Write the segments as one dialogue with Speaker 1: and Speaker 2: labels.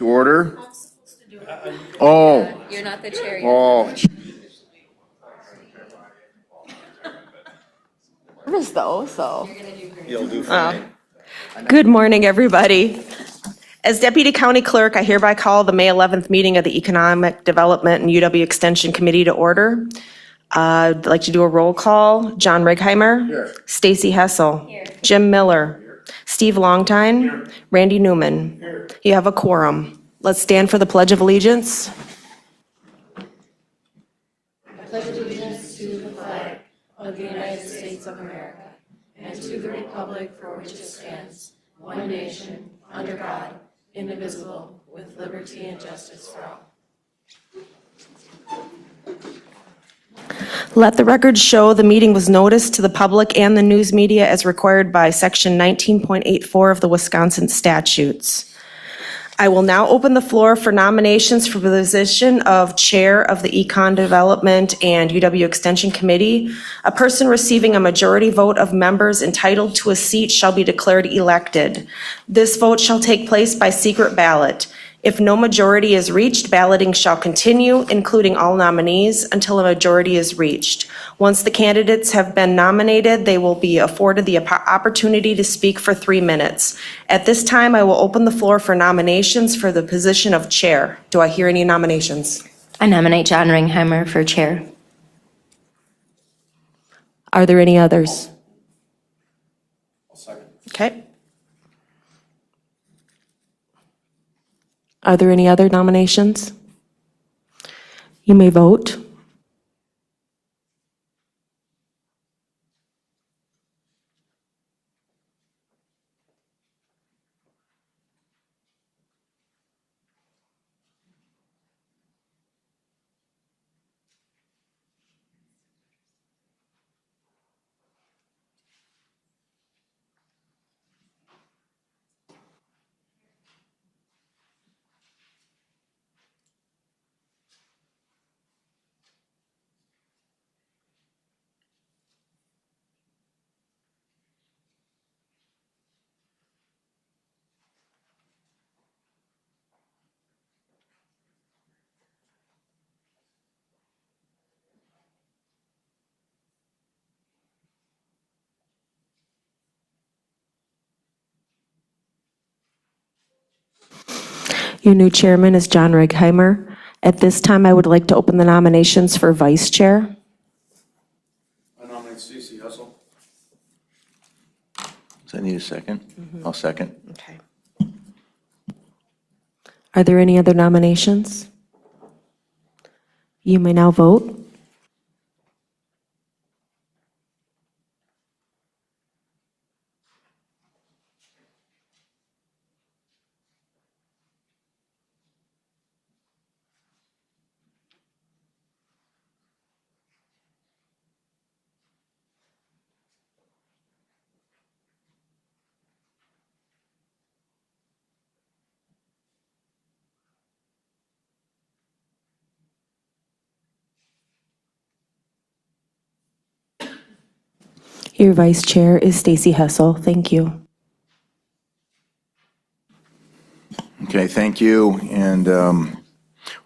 Speaker 1: To order? Oh,
Speaker 2: You're not the chair yet.
Speaker 1: oh.
Speaker 3: Nervous though, so.
Speaker 1: You'll do fine.
Speaker 3: Good morning, everybody. As Deputy County Clerk, I hereby call the May 11th meeting of the Economic Development and UW Extension Committee to order. I'd like to do a roll call. John Righeimer.
Speaker 1: Here.
Speaker 3: Stacy Hessel.
Speaker 2: Here.
Speaker 3: Jim Miller. Steve Longtine. Randy Newman. You have a quorum. Let's stand for the Pledge of Allegiance.
Speaker 2: Pledge allegiance to the flag of the United States of America and to the republic for which it stands, one nation, under God, indivisible, with liberty and justice for all.
Speaker 3: Let the record show the meeting was noticed to the public and the news media as required by Section 19.84 of the Wisconsin statutes. I will now open the floor for nominations for the position of Chair of the Econ Development and UW Extension Committee. A person receiving a majority vote of members entitled to a seat shall be declared elected. This vote shall take place by secret ballot. If no majority is reached, balloting shall continue, including all nominees, until a majority is reached. Once the candidates have been nominated, they will be afforded the opportunity to speak for 3 minutes. At this time, I will open the floor for nominations for the position of Chair. Do I hear any nominations?
Speaker 2: I nominate John Righeimer for chair.
Speaker 3: Are there any others? Okay. Are there any other nominations? You may vote. Your new chairman is John Righeimer. At this time, I would like to open the nominations for vice chair.
Speaker 1: I nominate Stacy Hessel.
Speaker 4: Does that need a second? I'll second.
Speaker 3: Okay. Are there any other nominations? You may now vote. Your vice chair is Stacy Hessel. Thank you.
Speaker 4: Okay, thank you. And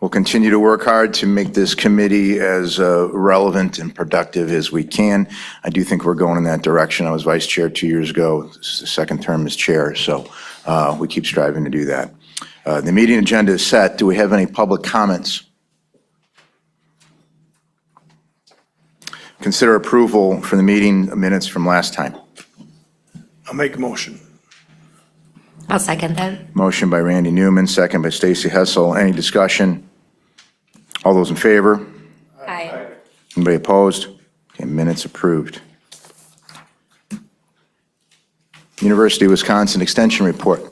Speaker 4: we'll continue to work hard to make this committee as relevant and productive as we can. I do think we're going in that direction. I was vice chair 2 years ago. This is the second term as chair, so we keep striving to do that. The meeting agenda is set. Do we have any public comments? Consider approval for the meeting minutes from last time.
Speaker 1: I'll make a motion.
Speaker 2: I'll second that.
Speaker 4: Motion by Randy Newman, second by Stacy Hessel. Any discussion? All those in favor?
Speaker 2: Aye.
Speaker 4: Anybody opposed? Okay, minutes approved. University of Wisconsin Extension Report.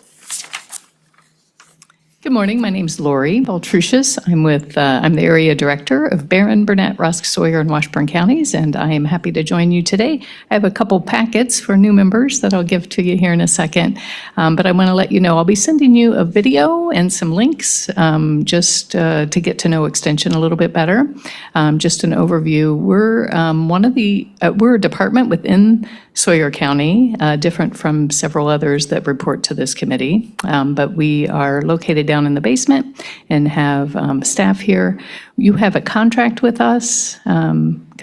Speaker 5: Good morning. My name's Lori Baltrucius. I'm the area director of Barron, Burnett, Rusk, Sawyer, and Washburn counties, and I am happy to join you today. I have a couple packets for new members that I'll give to you here in a second, but I want to let you know I'll be sending you a video and some links just to get to know Extension a little bit better. Just an overview. We're a department within Sawyer County, different from several others that report to this committee. But we are located down in the basement and have staff here. You have a contract with us.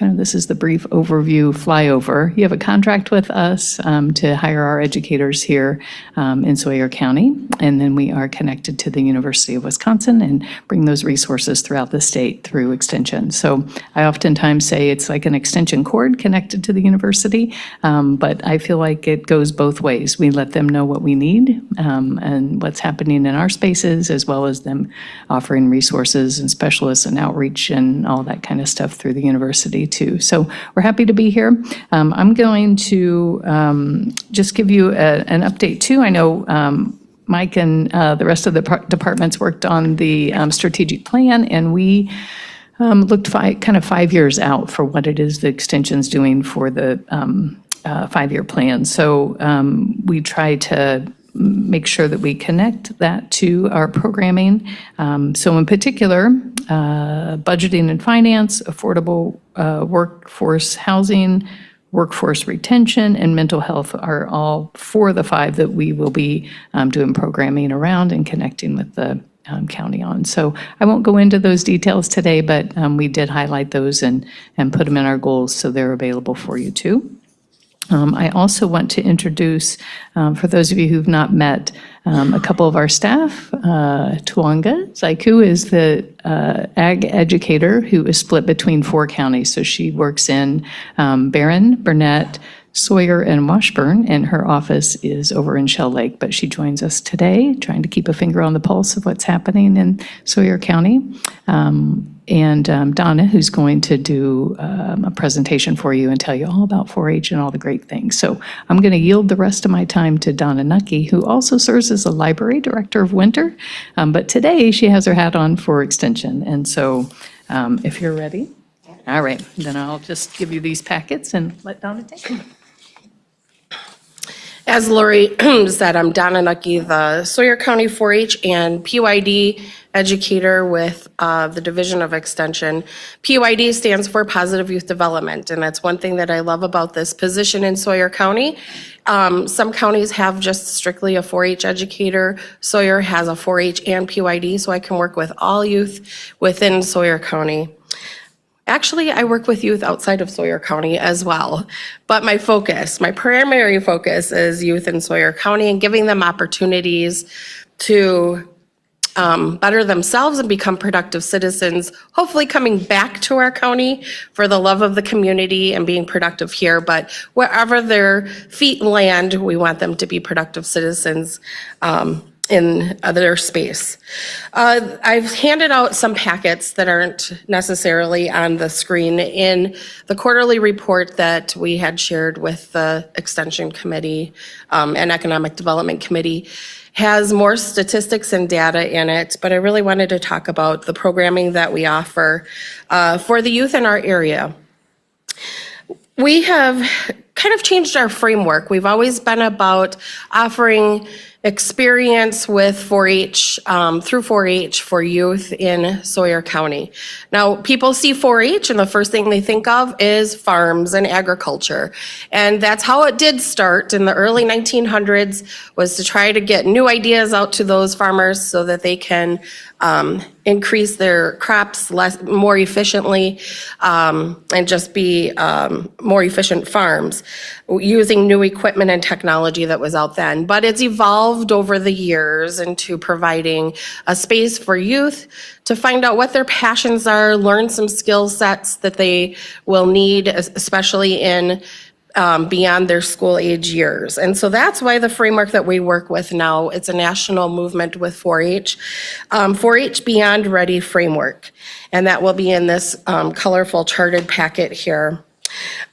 Speaker 5: This is the brief overview flyover. You have a contract with us to hire our educators here in Sawyer County. And then we are connected to the University of Wisconsin and bring those resources throughout the state through Extension. So I oftentimes say it's like an extension cord connected to the university, but I feel like it goes both ways. We let them know what we need and what's happening in our spaces, as well as them offering resources and specialists and outreach and all that kind of stuff through the university too. So we're happy to be here. I'm going to just give you an update too. I know Mike and the rest of the departments worked on the strategic plan, and we looked 5 years out for what it is the extension's doing for the 5-year plan. So we try to make sure that we connect that to our programming. So in particular, budgeting and finance, affordable workforce housing, workforce retention, and mental health are all 4 of the 5 that we will be doing programming around and connecting with the county on. So I won't go into those details today, but we did highlight those and put them in our goals so they're available for you too. I also want to introduce, for those of you who've not met, a couple of our staff. Tuanga Zaiku is the ag educator who is split between 4 counties. So she works in Barron, Burnett, Sawyer, and Washburn, and her office is over in Shell Lake. But she joins us today, trying to keep a finger on the pulse of what's happening in Sawyer County. And Donna, who's going to do a presentation for you and tell you all about 4-H and all the great things. So I'm going to yield the rest of my time to Donna Nucky, who also serves as a library director of Winter. But today she has her hat on for Extension. And so if you're ready, all right, then I'll just give you these packets and let Donna take them.
Speaker 2: As Lori said, I'm Donna Nucky, the Sawyer County 4-H and PYD educator with the Division of Extension. PYD stands for Positive Youth Development, and that's one thing that I love about this position in Sawyer County. Some counties have just strictly a 4-H educator. Sawyer has a 4-H and PYD, so I can work with all youth within Sawyer County. Actually, I work with youth outside of Sawyer County as well, but my primary focus is youth in Sawyer County and giving them opportunities to better themselves and become productive citizens, hopefully coming back to our county for the love of the community and being productive here. But wherever their feet land, we want them to be productive citizens in their space. I've handed out some packets that aren't necessarily on the screen in the quarterly report that we had shared with the Extension Committee and Economic Development Committee. Has more statistics and data in it, but I really wanted to talk about the programming that we offer for the youth in our area. We have kind of changed our framework. We've always been about offering experience with 4-H, through 4-H for youth in Sawyer County. Now, people see 4-H and the first thing they think of is farms and agriculture. And that's how it did start in the early 1900s, was to try to get new ideas out to those farmers so that they can increase their crops more efficiently and just be more efficient farms using new equipment and technology that was out then. But it's evolved over the years into providing a space for youth to find out what their passions are, learn some skill sets that they will need, especially in beyond their school age years. And so that's why the framework that we work with now, it's a national movement with 4-H, 4-H Beyond Ready framework. And that will be in this colorful charted packet here.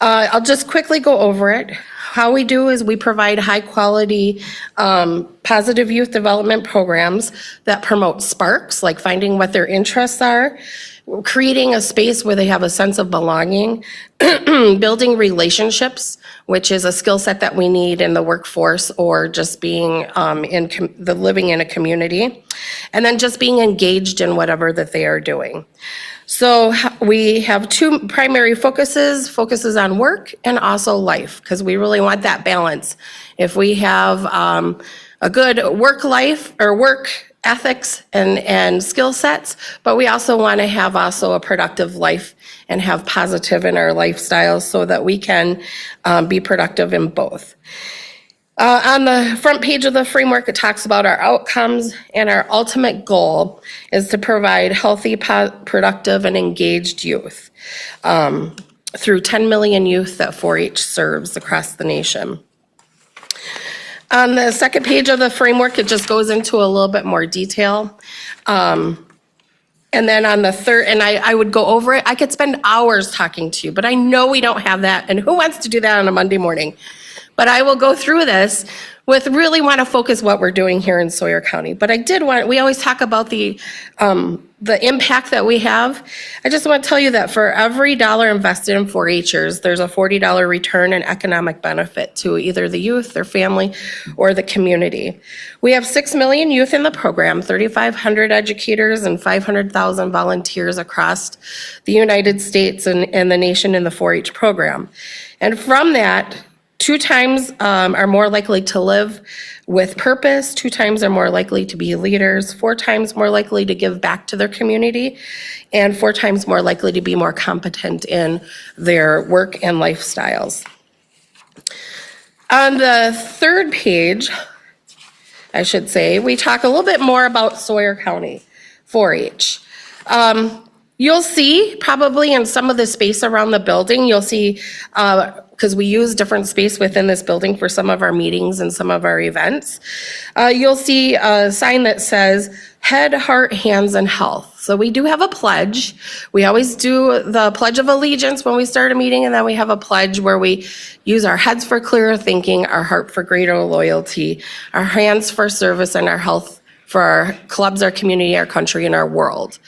Speaker 2: I'll just quickly go over it. How we do is we provide high quality positive youth development programs that promote sparks, like finding what their interests are, creating a space where they have a sense of belonging, building relationships, which is a skill set that we need in the workforce or just being living in a community, and then just being engaged in whatever that they are doing. So we have two primary focuses on work and also life, because we really want that balance. If we have a good work life or work ethics and skill sets, but we also want to have also a productive life and have positive in our lifestyles so that we can be productive in both. On the front page of the framework, it talks about our outcomes, and our ultimate goal is to provide healthy, productive, and engaged youth through 10 million youth that 4-H serves across the nation. On the second page of the framework, it just goes into a little bit more detail. And then on the third, and I would go over it. I could spend hours talking to you, but I know we don't have that. And who wants to do that on a Monday morning? But I will go through this with really want to focus what we're doing here in Sawyer County. But we always talk about the impact that we have. I just want to tell you that for every dollar invested in 4-Hers, there's a $40 return in economic benefit to either the youth, their family, or the community. We have 6 million youth in the program, 3,500 educators, and 500,000 volunteers across the United States and the nation in the 4-H program. And from that, 2 times are more likely to live with purpose, 2 times are more likely to be leaders, 4 times more likely to give back to their community, and 4 times more likely to be more competent in their work and lifestyles. On the third page, I should say, we talk a little bit more about Sawyer County 4-H. You'll see probably in some of the space around the building, you'll see, because we use different space within this building for some of our meetings and some of our events, you'll see a sign that says Head, Heart, Hands, and Health. So we do have a pledge. We always do the Pledge of Allegiance when we start a meeting, and then we have a pledge where we use our heads for clearer thinking, our heart for greater loyalty, our hands for service, and our health for our clubs, our community, our country, and our world.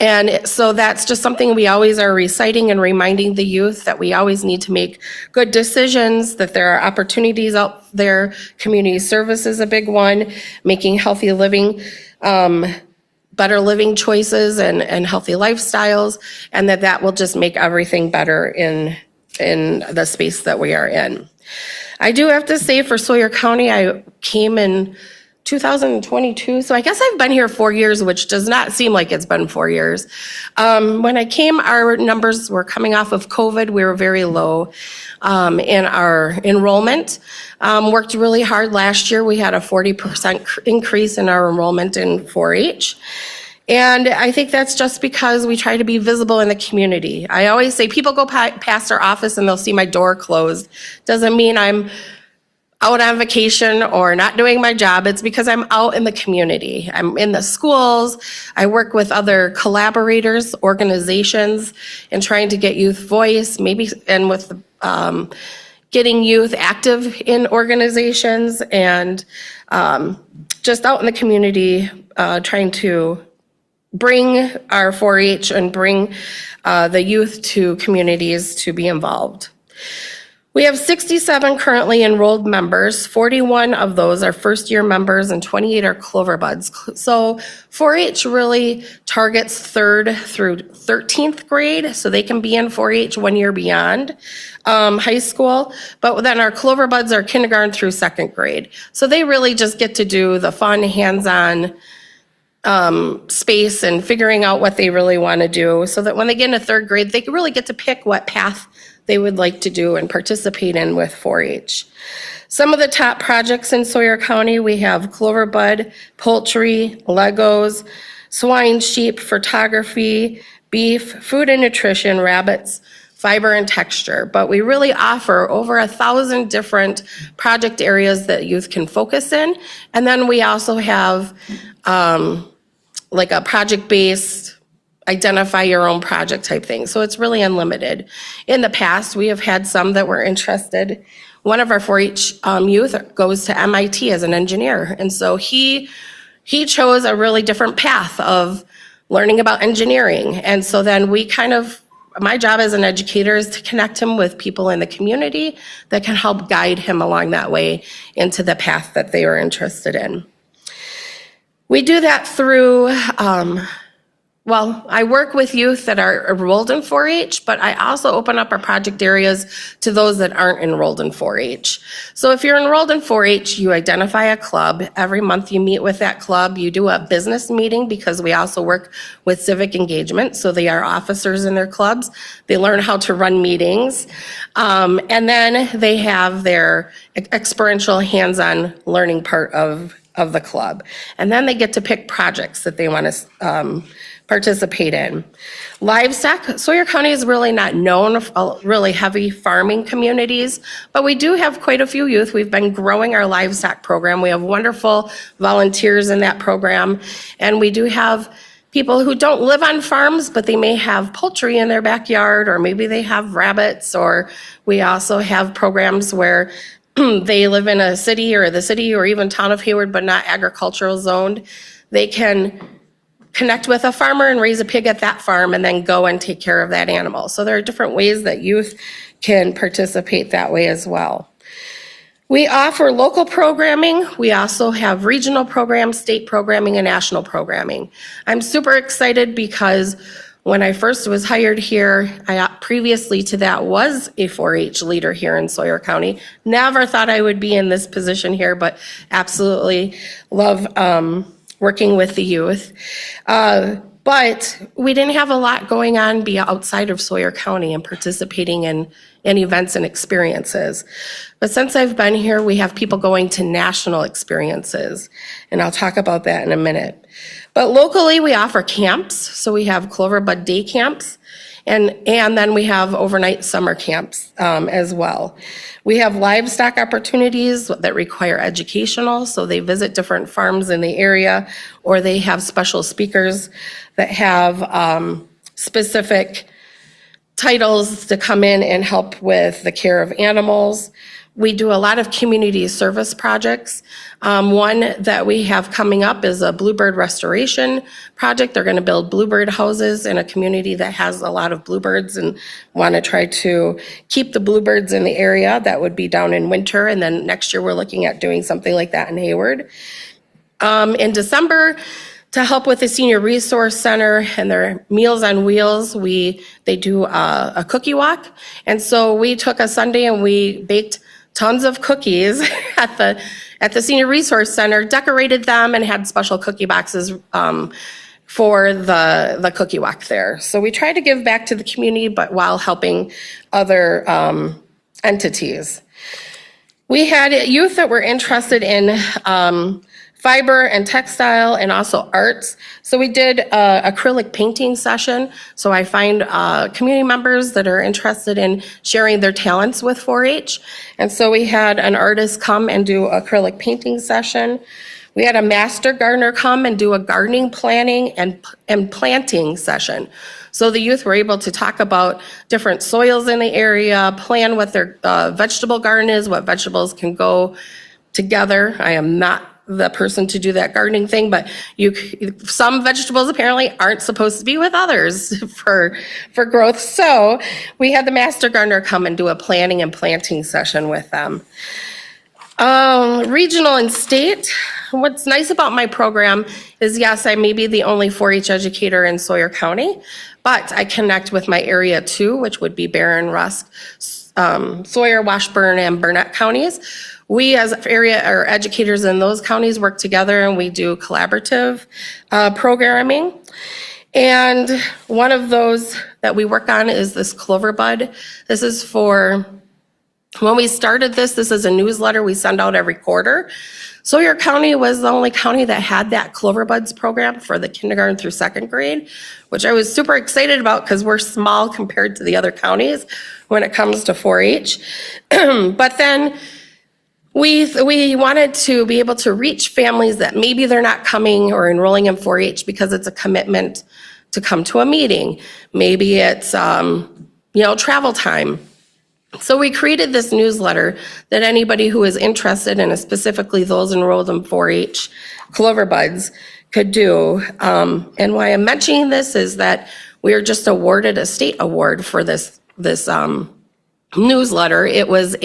Speaker 2: And so that's just something we always are reciting and reminding the youth that we always need to make good decisions, that there are opportunities out there. Community service is a big one, making healthy living, better living choices and healthy lifestyles, and that will just make everything better in the space that we are in. I do have to say for Sawyer County, I came in 2022, so I guess I've been here 4 years, which does not seem like it's been 4 years. When I came, our numbers were coming off of COVID. We were very low in our enrollment. Worked really hard last year. We had a 40% increase in our enrollment in 4-H. And I think that's just because we try to be visible in the community. I always say people go past our office and they'll see my door closed. Doesn't mean I'm out on vacation or not doing my job. It's because I'm out in the community. I'm in the schools. I work with other collaborators, organizations, and trying to get youth voice, maybe, and with getting youth active in organizations and just out in the community, trying to bring our 4-H and bring the youth to communities to be involved. We have 67 currently enrolled members. 41 of those are first-year members and 28 are Clover Buds. So 4-H really targets 3rd through 13th grade, so they can be in 4-H 1 year beyond high school. But then our Clover Buds are kindergarten through 2nd grade. So they really just get to do the fun, hands-on space and figuring out what they really want to do, so that when they get into 3rd grade, they really get to pick what path they would like to do and participate in with 4-H. Some of the top projects in Sawyer County, we have Clover Bud, poultry, Legos, swine, sheep, photography, beef, food and nutrition, rabbits, fiber and texture. But we really offer over 1,000 different project areas that youth can focus in. And then we also have like a project-based identify your own project type thing. So it's really unlimited. In the past, we have had some that were interested. One of our 4-H youth goes to MIT as an engineer. And so he chose a really different path of learning about engineering. And so then my job as an educator is to connect him with people in the community that can help guide him along that way into the path that they are interested in. We do that through
Speaker 6: well, I work with youth that are enrolled in 4-H, but I also open up our project areas to those that aren't enrolled in 4-H. So if you're enrolled in 4-H, you identify a club. Every month you meet with that club. You do a business meeting because we also work with civic engagement. So they are officers in their clubs. They learn how to run meetings. And then they have their experiential hands-on learning part of the club. And then they get to pick projects that they want to participate in. Livestock, Sawyer County is really not known for really heavy farming communities, but we do have quite a few youth. We've been growing our livestock program. We have wonderful volunteers in that program, and we do have people who don't live on farms, but they may have poultry in their backyard, or maybe they have rabbits, or we also have programs where they live in a city or the city or even town of Hayward, but not agricultural zoned. They can connect with a farmer and raise a pig at that farm and then go and take care of that animal. So there are different ways that youth can participate that way as well. We offer local programming. We also have regional programs, state programming, and national programming. I'm super excited because when I first was hired here, I previously to that was a 4-H leader here in Sawyer County. Never thought I would be in this position here, but absolutely love working with the youth. But we didn't have a lot going on outside of Sawyer County and participating in events and experiences. But since I've been here, we have people going to national experiences, and I'll talk about that in a minute. But locally, we offer camps. So we have Clover Bud Day camps, and then we have overnight summer camps as well. We have livestock opportunities that require educational, so they visit different farms in the area, or they have special speakers that have specific titles to come in and help with the care of animals. We do a lot of community service projects. One that we have coming up is a bluebird restoration project. They're going to build bluebird houses in a community that has a lot of bluebirds and want to try to keep the bluebirds in the area. That would be down in winter. And then next year, we're looking at doing something like that in Hayward. In December, to help with the Senior Resource Center and their Meals on Wheels, they do a cookie walk. And so we took a Sunday and we baked tons of cookies at the Senior Resource Center, decorated them, and had special cookie boxes for the cookie walk there. So we try to give back to the community, but while helping other entities. We had youth that were interested in fiber and textile and also arts. So we did a acrylic painting session. So I find community members that are interested in sharing their talents with 4-H. And so we had an artist come and do acrylic painting session. We had a master gardener come and do a gardening planning and planting session. So the youth were able to talk about different soils in the area, plan what their vegetable garden is, what vegetables can go together. I am not the person to do that gardening thing, but some vegetables apparently aren't supposed to be with others for growth. So we had the master gardener come and do a planning and planting session with them. Regional and state. What's nice about my program is, yes, I may be the only 4-H educator in Sawyer County, but I connect with my area too, which would be Barron, Rusk, Sawyer, Washburn, and Burnett counties. We as area or educators in those counties work together and we do collaborative programming. And one of those that we work on is this Clover Bud. This is for, when we started this is a newsletter we send out every quarter. Sawyer County was the only county that had that Clover Buds program for the kindergarten through second grade, which I was super excited about because we're small compared to the other counties when it comes to 4-H. But then we wanted to be able to reach families that maybe they're not coming or enrolling in 4-H because it's a commitment to come to a meeting. Maybe it's, travel time. So we created this newsletter that anybody who is interested in, specifically those enrolled in 4-H Clover Buds, could do. And why I'm mentioning this is that we were just awarded a state award for this newsletter. It was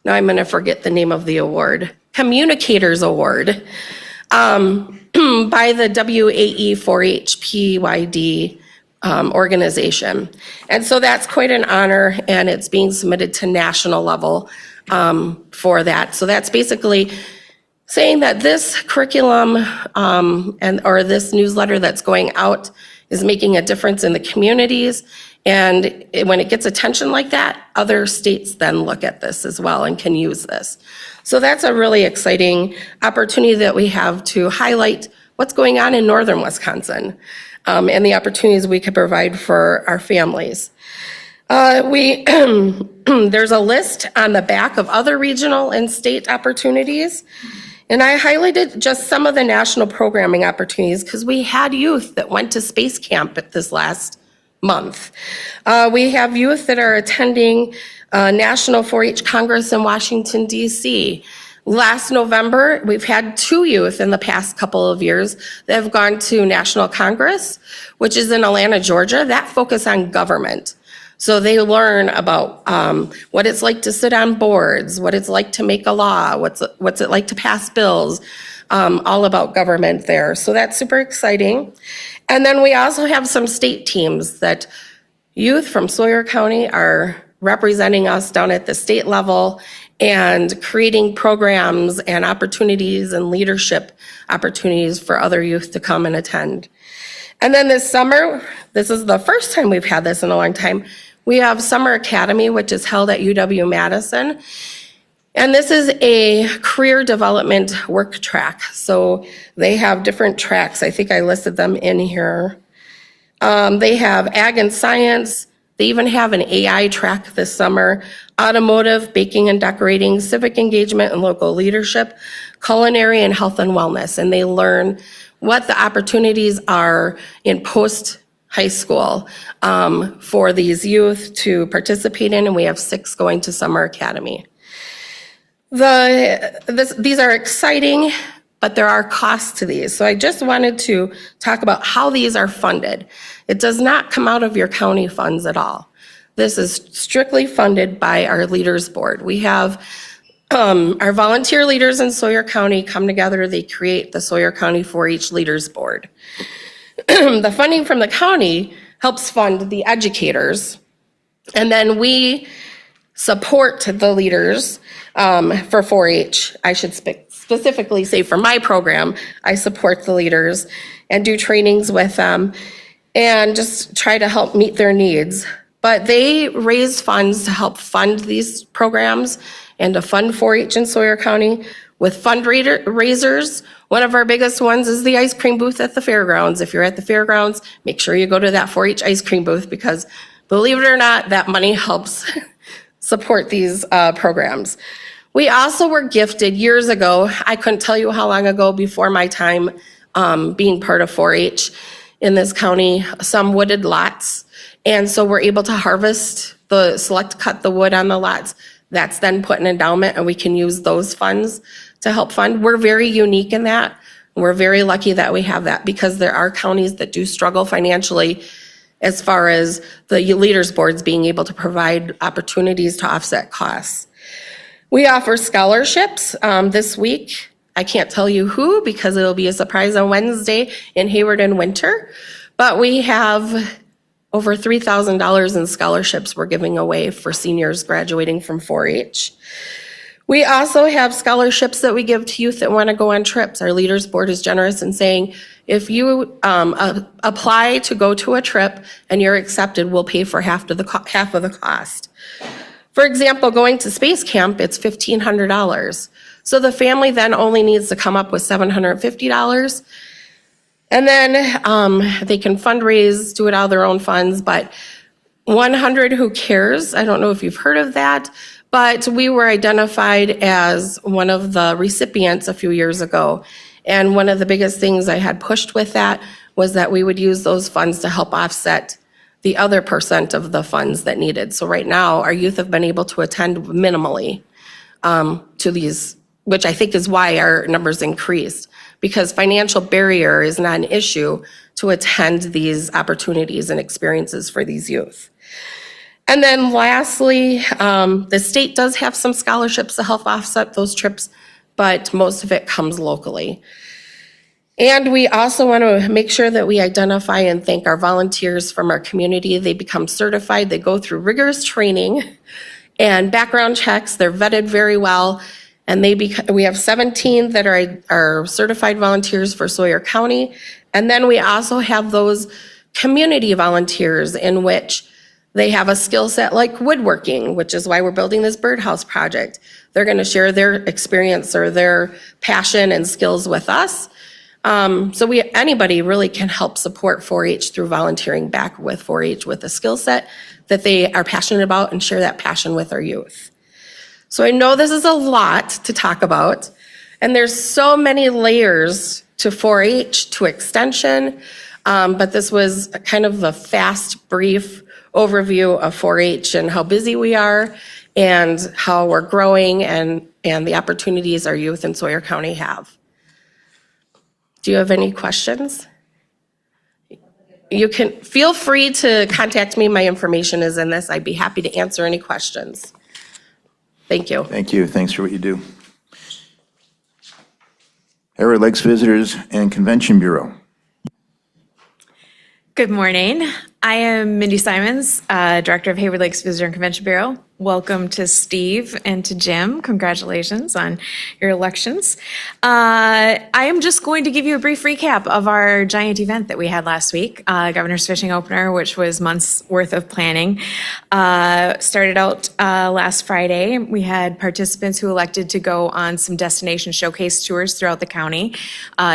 Speaker 6: now I'm going to forget the name of the award, Communicators Award. by the WAE 4-H PYD organization. And so that's quite an honor, and it's being submitted to national level for that. So that's basically saying that this curriculum or this newsletter that's going out is making a difference in the communities. And when it gets attention like that, other states then look at this as well and can use this. So that's a really exciting opportunity that we have to highlight what's going on in northern Wisconsin and the opportunities we could provide for our families. There's a list on the back of other regional and state opportunities. And I highlighted just some of the national programming opportunities because we had youth that went to Space Camp at this last month. We have youth that are attending National 4-H Congress in Washington, D.C. Last November, we've had 2 youth in the past couple of years that have gone to National Congress, which is in Atlanta, Georgia, that focus on government. So they learn about what it's like to sit on boards, what it's like to make a law, what's it like to pass bills, all about government there. So that's super exciting. And then we also have some state teams that youth from Sawyer County are representing us down at the state level and creating programs and opportunities and leadership opportunities for other youth to come and attend. And then this summer, this is the first time we've had this in a long time, we have Summer Academy, which is held at UW-Madison. And this is a career development work track. So they have different tracks. I think I listed them in here. They have ag and science. They even have an AI track this summer, automotive, baking and decorating, civic engagement and local leadership, culinary, and health and wellness. And they learn what the opportunities are in post-high school for these youth to participate in, and we have 6 going to Summer Academy. These are exciting, but there are costs to these. So I just wanted to talk about how these are funded. It does not come out of your county funds at all. This is strictly funded by our Leaders Board. We have our volunteer leaders in Sawyer County come together, they create the Sawyer County 4-H Leaders Board. The funding from the county helps fund the educators, and then we support the leaders for 4-H. I should specifically say for my program, I support the leaders and do trainings with them and just try to help meet their needs. But they raise funds to help fund these programs and to fund 4-H in Sawyer County with fundraisers. One of our biggest ones is the ice cream booth at the fairgrounds. If you're at the fairgrounds, make sure you go to that 4-H ice cream booth because believe it or not, that money helps support these programs. We also were gifted years ago, I couldn't tell you how long ago before my time being part of 4-H in this county, some wooded lots. And so we're able to harvest cut the wood on the lots. That's then put in endowment and we can use those funds to help fund. We're very unique in that. We're very lucky that we have that because there are counties that do struggle financially as far as the leaders boards being able to provide opportunities to offset costs. We offer scholarships this week. I can't tell you who because it'll be a surprise on Wednesday in Hayward and Winter, but we have over $3,000 in scholarships we're giving away for seniors graduating from 4-H. We also have scholarships that we give to youth that want to go on trips. Our leaders board is generous in saying, if you apply to go to a trip and you're accepted, we'll pay for half of the cost. For example, going to Space Camp, it's $1,500. So the family then only needs to come up with $750. And then they can fundraise, do it out of their own funds, but 100 Who Cares, I don't know if you've heard of that, but we were identified as one of the recipients a few years ago. And one of the biggest things I had pushed with that was that we would use those funds to help offset the other percent of the funds that needed. So right now, our youth have been able to attend minimally to these, which I think is why our numbers increased, because financial barrier is not an issue to attend these opportunities and experiences for these youth. And then lastly, the state does have some scholarships to help offset those trips, but most of it comes locally. And we also want to make sure that we identify and thank our volunteers from our community. They become certified, they go through rigorous training and background checks. They're vetted very well. And we have 17 that are certified volunteers for Sawyer County. And then we also have those community volunteers in which they have a skill set like woodworking, which is why we're building this birdhouse project. They're going to share their experience or their passion and skills with us. So anybody really can help support 4-H through volunteering back with 4-H with a skill set that they are passionate about and share that passion with our youth. So I know this is a lot to talk about, and there's so many layers to 4-H, to extension, but this was kind of a fast, brief overview of 4-H and how busy we are and how we're growing and the opportunities our youth in Sawyer County have. Do you have any questions? You can feel free to contact me. My information is in this. I'd be happy to answer any questions. Thank you.
Speaker 4: Thank you. Thanks for what you do. Hayward Lakes Visitors and Convention Bureau.
Speaker 7: Good morning. I am Mindy Simons, Director of Hayward Lakes Visitor and Convention Bureau. Welcome to Steve and to Jim. Congratulations on your elections. I am just going to give you a brief recap of our giant event that we had last week, Governor's Fishing Opener, which was months worth of planning. Started out last Friday. We had participants who elected to go on some destination showcase tours throughout the county.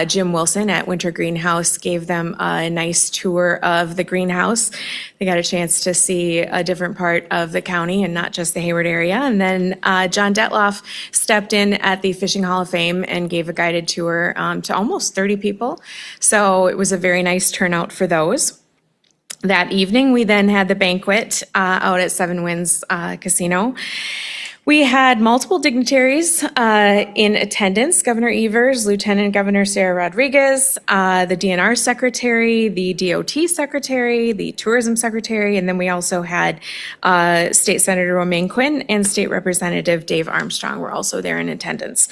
Speaker 7: Jim Wilson at Winter Greenhouse gave them a nice tour of the greenhouse. They got a chance to see a different part of the county and not just the Hayward area. And then John Detloff stepped in at the Fishing Hall of Fame and gave a guided tour to almost 30 people. So it was a very nice turnout for those. That evening, we then had the banquet out at Seven Winds Casino. We had multiple dignitaries in attendance: Governor Evers, Lieutenant Governor Sarah Rodriguez, the DNR secretary, the DOT secretary, the tourism secretary, and then we also had State Senator Romaine Quinn and State Representative Dave Armstrong were also there in attendance.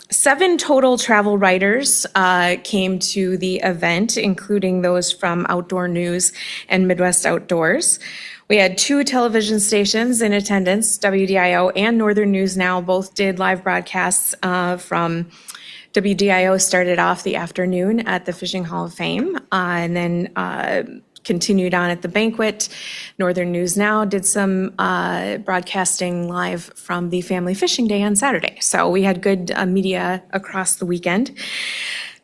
Speaker 7: 7 total travel writers came to the event, including those from Outdoor News and Midwest Outdoors. We had 2 television stations in attendance, WDIO and Northern News Now. Both did live broadcasts from WDIO. Started off the afternoon at the Fishing Hall of Fame and then continued on at the banquet. Northern News Now did some broadcasting live from the Family Fishing Day on Saturday. So we had good media across the weekend.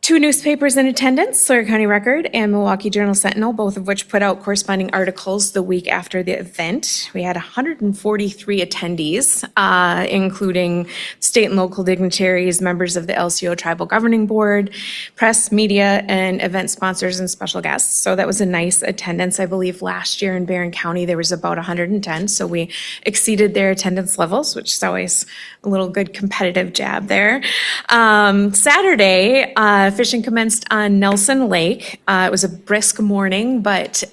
Speaker 7: 2 newspapers in attendance, Sawyer County Record and Milwaukee Journal Sentinel, both of which put out corresponding articles the week after the event. We had 143 attendees, including state and local dignitaries, members of the LCO Tribal Governing Board, press, media, and event sponsors and special guests. So that was a nice attendance. I believe last year in Barron County, there was about 110. So we exceeded their attendance levels, which is always a little good competitive jab there. Saturday, fishing commenced on Nelson Lake. It was a brisk morning, but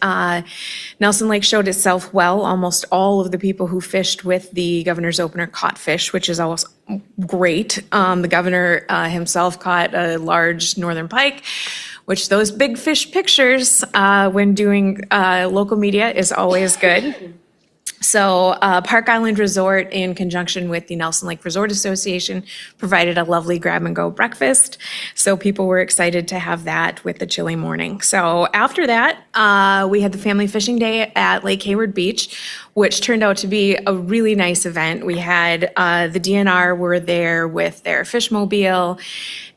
Speaker 7: Nelson Lake showed itself well. Almost all of the people who fished with the Governor's Opener caught fish, which is always great. The governor himself caught a large northern pike, which those big fish pictures when doing local media is always good. So Park Island Resort, in conjunction with the Nelson Lake Resort Association, provided a lovely grab-and-go breakfast. So people were excited to have that with the chilly morning. So after that, we had the Family Fishing Day at Lake Hayward Beach, which turned out to be a really nice event. We had the DNR were there with their fishmobile,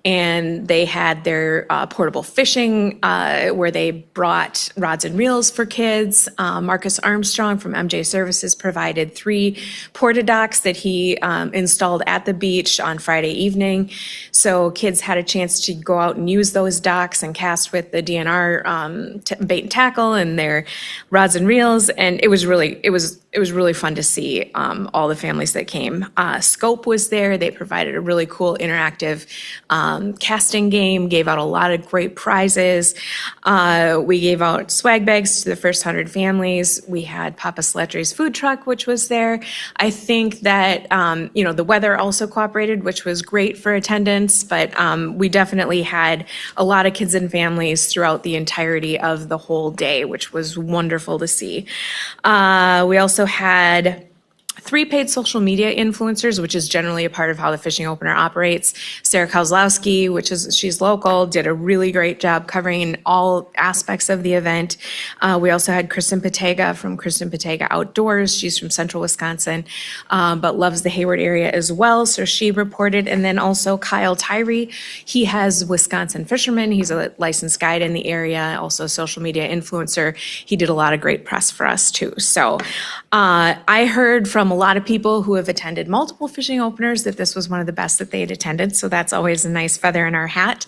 Speaker 7: and they had their portable fishing where they brought rods and reels for kids. Marcus Armstrong from MJ Services provided 3 porta-docks that he installed at the beach on Friday evening. So kids had a chance to go out and use those docks and cast with the DNR bait bait and tackle and their rods and reels, and it was really fun to see all the families that came. Scope was there. They provided a really cool interactive casting game, gave out a lot of great prizes. We gave out swag bags to the first 100 families. We had Papa Salettri's food truck, which was there. I think that, the weather also cooperated, which was great for attendance, but we definitely had a lot of kids and families throughout the entirety of the whole day, which was wonderful to see. We also had 3 paid social media influencers, which is generally a part of how the fishing opener operates. Sarah Kozlowski, she's local, did a really great job covering all aspects of the event. We also had Kristen Patega from Kristen Patega Outdoors. She's from central Wisconsin, but loves the Hayward area as well. So she reported. And then also Kyle Tyree. He has Wisconsin Fisherman. He's a licensed guide in the area, also a social media influencer. He did a lot of great press for us too. So I heard from a lot of people who have attended multiple fishing openers that this was one of the best that they had attended. So that's always a nice feather in our hat.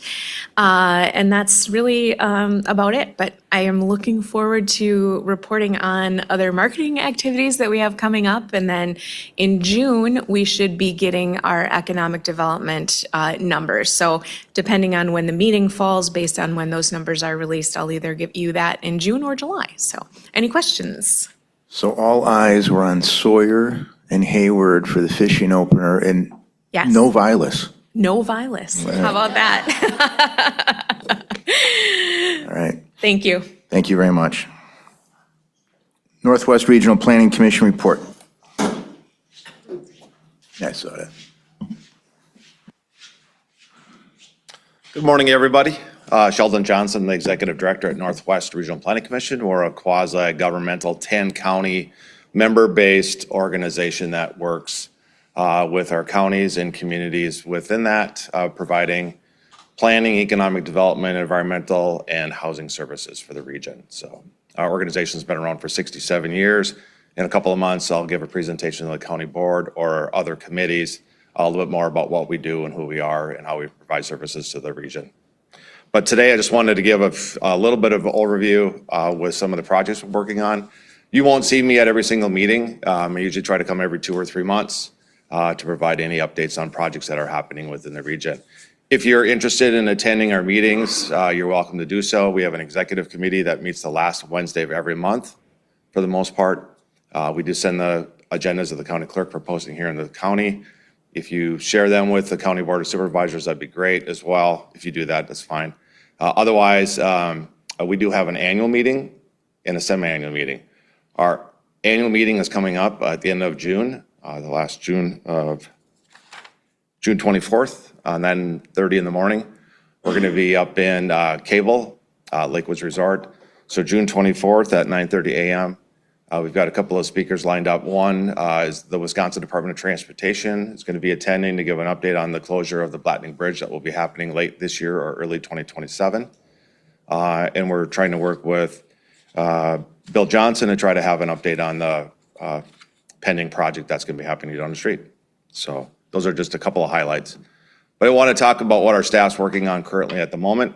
Speaker 7: And that's really about it. But I am looking forward to reporting on other marketing activities that we have coming up. And then in June, we should be getting our economic development numbers. So depending on when the meeting falls, based on when those numbers are released, I'll either give you that in June or July. So any questions?
Speaker 4: So all eyes were on Sawyer and Hayward for the fishing opener, and
Speaker 7: Yes.
Speaker 4: no Vilas.
Speaker 7: No Vilas. How about that?
Speaker 4: All right.
Speaker 7: Thank you.
Speaker 4: Thank you very much. Northwest Regional Planning Commission report. Yeah, I saw that.
Speaker 8: Good morning, everybody. Sheldon Johnson, the Executive Director at Northwest Regional Planning Commission. We're a quasi-governmental 10-county member-based organization that works with our counties and communities within that, providing planning, economic development, environmental, and housing services for the region. So our organization's been around for 67 years. In a couple of months, I'll give a presentation to the county board or other committees a little bit more about what we do and who we are and how we provide services to the region. But today, I just wanted to give a little bit of an overview with some of the projects we're working on. You won't see me at every single meeting. I usually try to come every 2 or 3 months to provide any updates on projects that are happening within the region. If you're interested in attending our meetings, you're welcome to do so. We have an executive committee that meets the last Wednesday of every month for the most part. We do send the agendas of the county clerk for posting here in the county. If you share them with the county board of supervisors, that'd be great as well. If you do that, that's fine. Otherwise, we do have an annual meeting and a semi-annual meeting. Our annual meeting is coming up at the end of June, the last June 24th, and then 9:30 in the morning. We're going to be up in Cable, Lake Woods Resort. So June 24th at 9:30 a.m. We've got a couple of speakers lined up. One is the Wisconsin Department of Transportation is going to be attending to give an update on the closure of the Blatning Bridge that will be happening late this year or early 2027. And we're trying to work with Bill Johnson to try to have an update on the pending project that's going to be happening down the street. So those are just a couple of highlights. But I want to talk about what our staff's working on currently at the moment.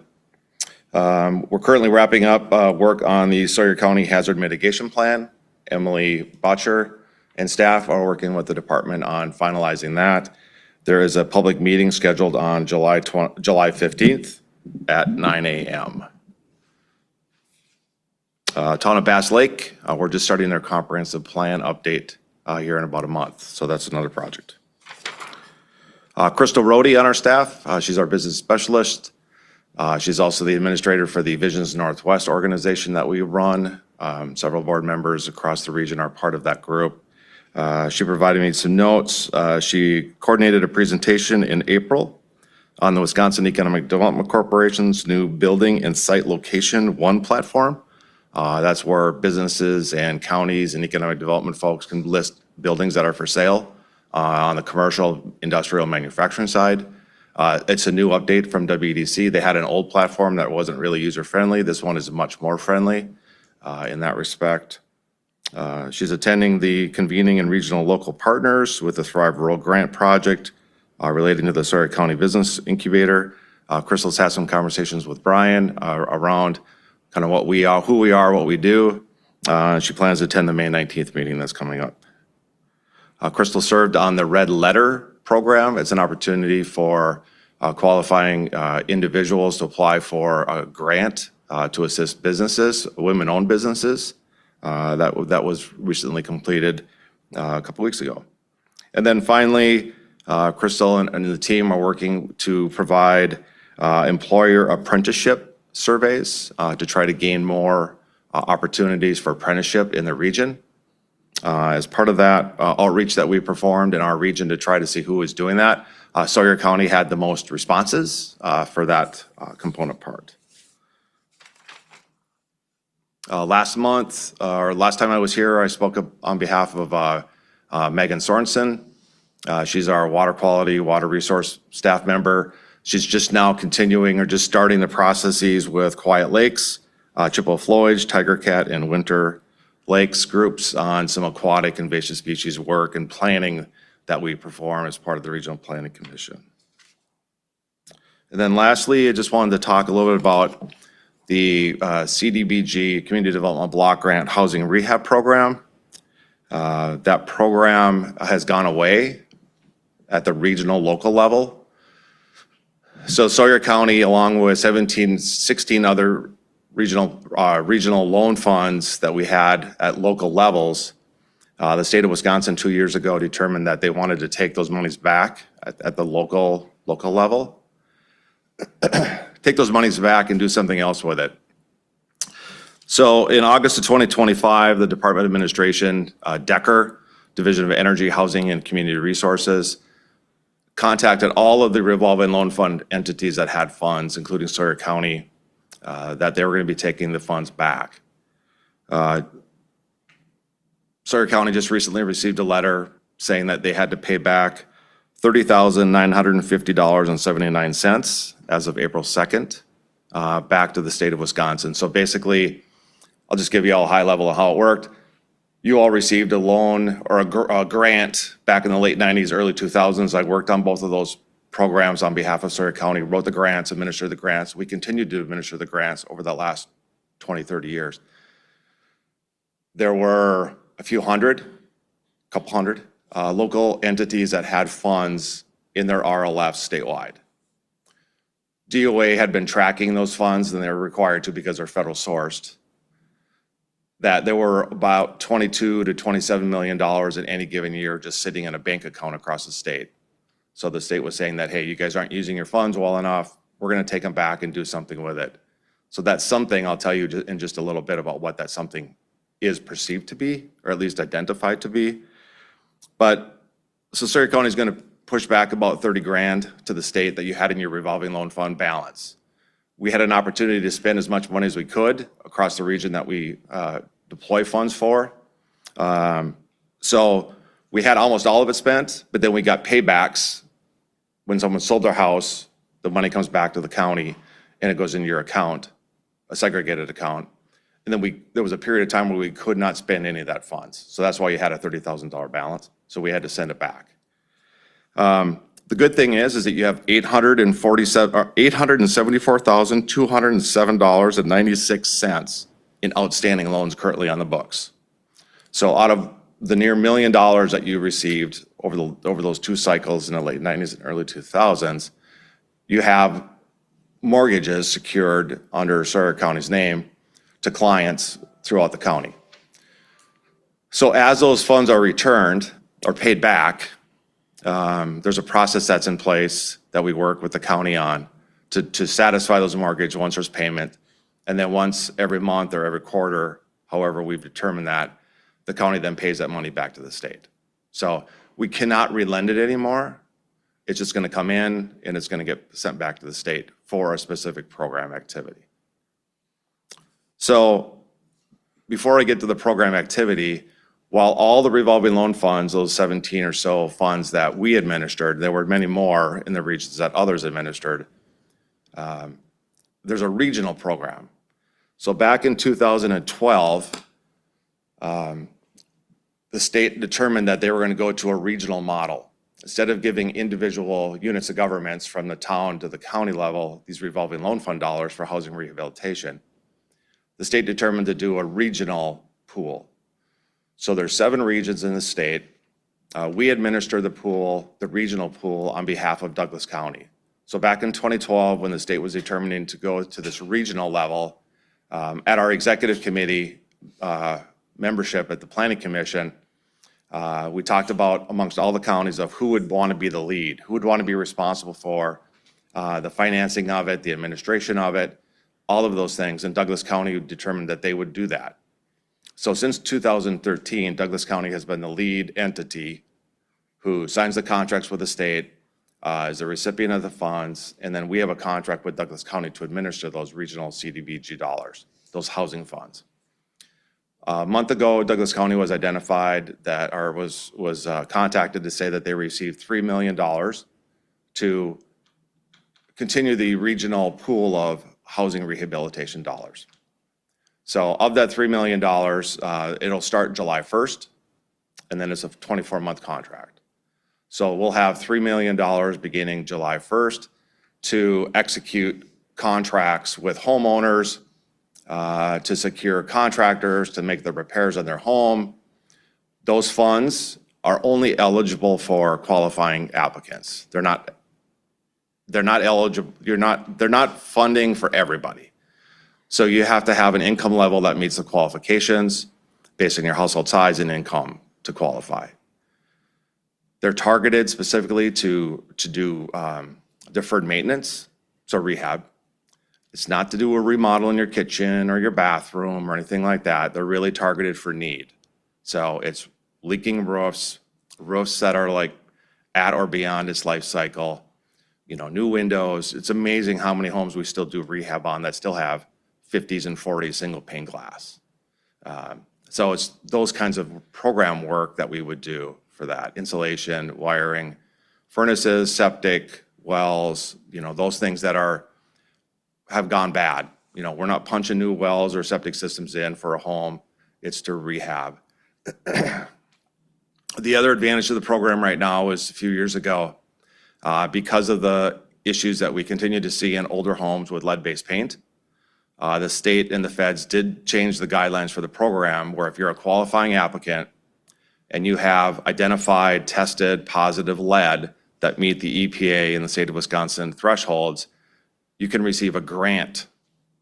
Speaker 8: We're currently wrapping up work on the Sawyer County Hazard Mitigation Plan. Emily Botcher and staff are working with the department on finalizing that. There is a public meeting scheduled on July 15th at 9 a.m. Town of Bass Lake, we're just starting their comprehensive plan update here in about a month. So that's another project. Crystal Rohde on our staff, she's our business specialist. She's also the administrator for the Visions Northwest organization that we run. Several board members across the region are part of that group. She provided me some notes. She coordinated a presentation in April on the Wisconsin Economic Development Corporation's new Building and Site Location One platform. That's where businesses and counties and economic development folks can list buildings that are for sale on the commercial, industrial, manufacturing side. It's a new update from WEDC. They had an old platform that wasn't really user-friendly. This one is much more friendly in that respect. She's attending the convening and regional local partners with the Thrive Rural Grant Project relating to the Sawyer County Business Incubator. Crystal's had some conversations with Brian around kind of what we are, who we are, what we do. She plans to attend the May 19th meeting that's coming up. Crystal served on the Red Letter program. It's an opportunity for qualifying individuals to apply for a grant to assist businesses, women-owned businesses. That was recently completed a couple weeks ago. And then finally, Crystal and the team are working to provide employer apprenticeship surveys to try to gain more opportunities for apprenticeship in the region. As part of that outreach that we performed in our region to try to see who was doing that, Sawyer County had the most responses for that component part. Last month, or last time I was here, I spoke on behalf of Megan Sorensen. She's our water quality, water resource staff member. She's just now continuing or just starting the processes with Quiet Lakes, Chippewa Flowage, Tiger Cat, and Winter Lakes groups on some aquatic invasive species work and planning that we perform as part of the Regional Planning Commission. And then lastly, I just wanted to talk a little bit about the CDBG, Community Development Block Grant Housing Rehab Program. That program has gone away at the regional, local level. So Sawyer County, along with 16 other regional loan funds that we had at local levels, the state of Wisconsin 2 years ago determined that they wanted to take those monies back at the local level, take those monies back and do something else with it. So in August of 2025, the Department of Administration, Decker, Division of Energy, Housing, and Community Resources, contacted all of the revolving loan fund entities that had funds, including Sawyer County, that they were going to be taking the funds back. Sawyer County just recently received a letter saying that they had to pay back $30,950.79 as of April 2nd, back to the state of Wisconsin. So basically, I'll just give you all a high level of how it worked. You all received a loan or a grant back in the late 90s, early 2000s. I worked on both of those programs on behalf of Sawyer County, wrote the grants, administered the grants. We continued to administer the grants over the last 20, 30 years. There were a couple hundred local entities that had funds in their RLFs statewide. DOA had been tracking those funds, and they were required to because they're federal sourced. That there were about $22 to $27 million in any given year just sitting in a bank account across the state. So the state was saying that, hey, you guys aren't using your funds well enough. We're going to take them back and do something with it. So that's something I'll tell you in just a little bit about what that something is perceived to be, or at least identified to be. But so Sawyer County is going to push back about 30 grand to the state that you had in your revolving loan fund balance. We had an opportunity to spend as much money as we could across the region that we deploy funds for. So we had almost all of it spent, but then we got paybacks. When someone sold their house, the money comes back to the county and it goes into your account, a segregated account. And then there was a period of time where we could not spend any of that funds. So that's why you had a $30,000 balance. So we had to send it back. The good thing is that you have $874,207.96 in outstanding loans currently on the books. So out of the near $1 million that you received over those two cycles in the late 90s and early 2000s, you have mortgages secured under Sawyer County's name to clients throughout the county. So as those funds are returned or paid back, there's a process that's in place that we work with the county on to satisfy those mortgages once there's payment. And then once every month or every quarter, however we've determined that, the county then pays that money back to the state. So we cannot relend it anymore. It's just going to come in and it's going to get sent back to the state for a specific program activity. So before I get to the program activity, while all the revolving loan funds, those 17 or so funds that we administered, there were many more in the regions that others administered, there's a regional program. So back in 2012, the state determined that they were going to go to a regional model. Instead of giving individual units of governments from the town to the county level these revolving loan fund dollars for housing rehabilitation, the state determined to do a regional pool. So there's 7 regions in the state. We administer the pool, the regional pool, on behalf of Douglas County. So back in 2012, when the state was determining to go to this regional level, at our executive committee membership at the Planning Commission, we talked about amongst all the counties of who would want to be the lead, who would want to be responsible for the financing of it, the administration of it, all of those things. And Douglas County determined that they would do that. So since 2013, Douglas County has been the lead entity who signs the contracts with the state, is the recipient of the funds, and then we have a contract with Douglas County to administer those regional CDBG dollars, those housing funds. A month ago, Douglas County was identified that, or was contacted to say that they received $3 million to continue the regional pool of housing rehabilitation dollars. So of that $3 million, it'll start July 1st, and then it's a 24-month contract. So we'll have $3 million beginning July 1st to execute contracts with homeowners, to secure contractors, to make the repairs on their home. Those funds are only eligible for qualifying applicants. They're not eligible, they're not funding for everybody. So you have to have an income level that meets the qualifications based on your household size and income to qualify. They're targeted specifically to do deferred maintenance, so rehab. It's not to do a remodel in your kitchen or your bathroom or anything like that. They're really targeted for need. So it's leaking roofs, roofs that are like at or beyond its life cycle, new windows. It's amazing how many homes we still do rehab on that still have 50s and 40s single pane glass. So it's those kinds of program work that we would do for that. Insulation, wiring, furnaces, septic, wells, those things that have gone bad. We're not punching new wells or septic systems in for a home. It's to rehab. The other advantage of the program right now is a few years ago, because of the issues that we continue to see in older homes with lead-based paint, the state and the feds did change the guidelines for the program, where if you're a qualifying applicant and you have identified, tested, positive lead that meet the EPA and the state of Wisconsin thresholds, you can receive a grant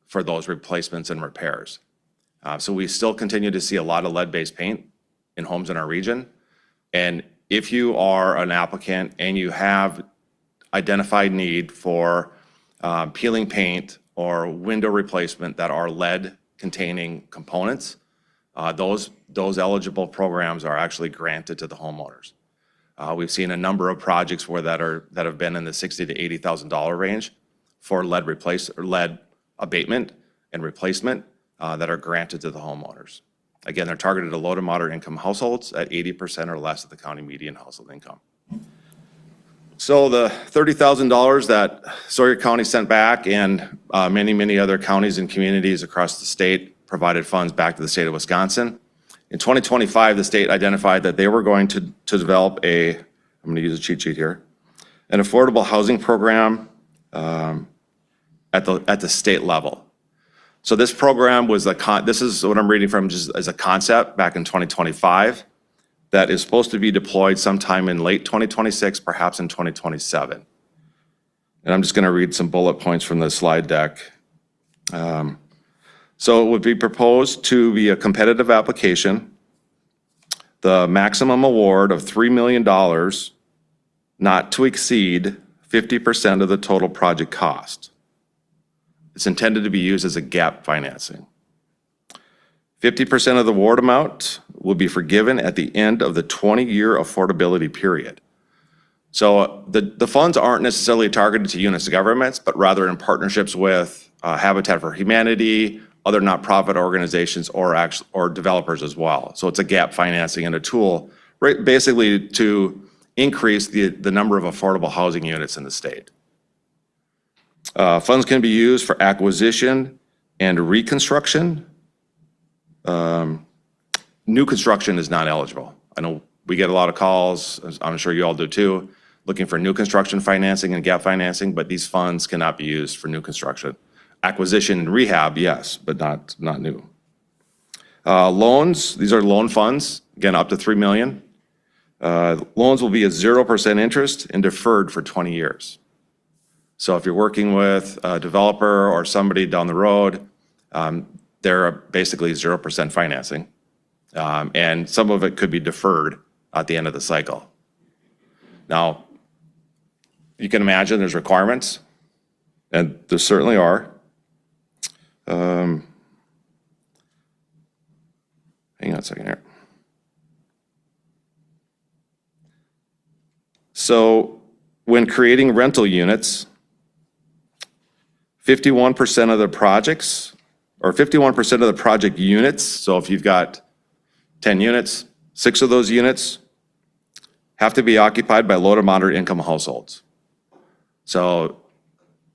Speaker 8: for those replacements and repairs. So we still continue to see a lot of lead-based paint in homes in our region. And if you are an applicant and you have identified need for peeling paint or window replacement that are lead-containing components, those eligible programs are actually granted to the homeowners. We've seen a number of projects that have been in the $60,000 to $80,000 range for lead abatement and replacement that are granted to the homeowners. Again, they're targeted to low to moderate income households at 80% or less of the county median household income. So the $30,000 that Sawyer County sent back, and many other counties and communities across the state provided funds back to the state of Wisconsin. In 2025, the state identified that they were going to develop I'm going to use a cheat sheet here, an affordable housing program at the state level. So this program was this is what I'm reading from just as a concept back in 2025 that is supposed to be deployed sometime in late 2026, perhaps in 2027. And I'm just going to read some bullet points from the slide deck. So it would be proposed to be a competitive application, the maximum award of $3 million, not to exceed 50% of the total project cost. It's intended to be used as a gap financing. 50% of the award amount will be forgiven at the end of the 20-year affordability period. So the funds aren't necessarily targeted to units of governments, but rather in partnerships with Habitat for Humanity, other nonprofit organizations, or developers as well. So it's a gap financing and a tool basically to increase the number of affordable housing units in the state. Funds can be used for acquisition and reconstruction. New construction is not eligible. I know we get a lot of calls, I'm sure you all do too, looking for new construction financing and gap financing, but these funds cannot be used for new construction. Acquisition and rehab, yes, but not new. Loans, these are loan funds, again, up to $3 million. Loans will be at 0% interest and deferred for 20 years. So if you're working with a developer or somebody down the road, they're basically 0% financing. And some of it could be deferred at the end of the cycle. Now, you can imagine there's requirements, and there certainly are. Hang on a second here. So when creating rental units, 51% of the projects, or 51% of the project units, so if you've got 10 units, 6 of those units have to be occupied by low to moderate income households. So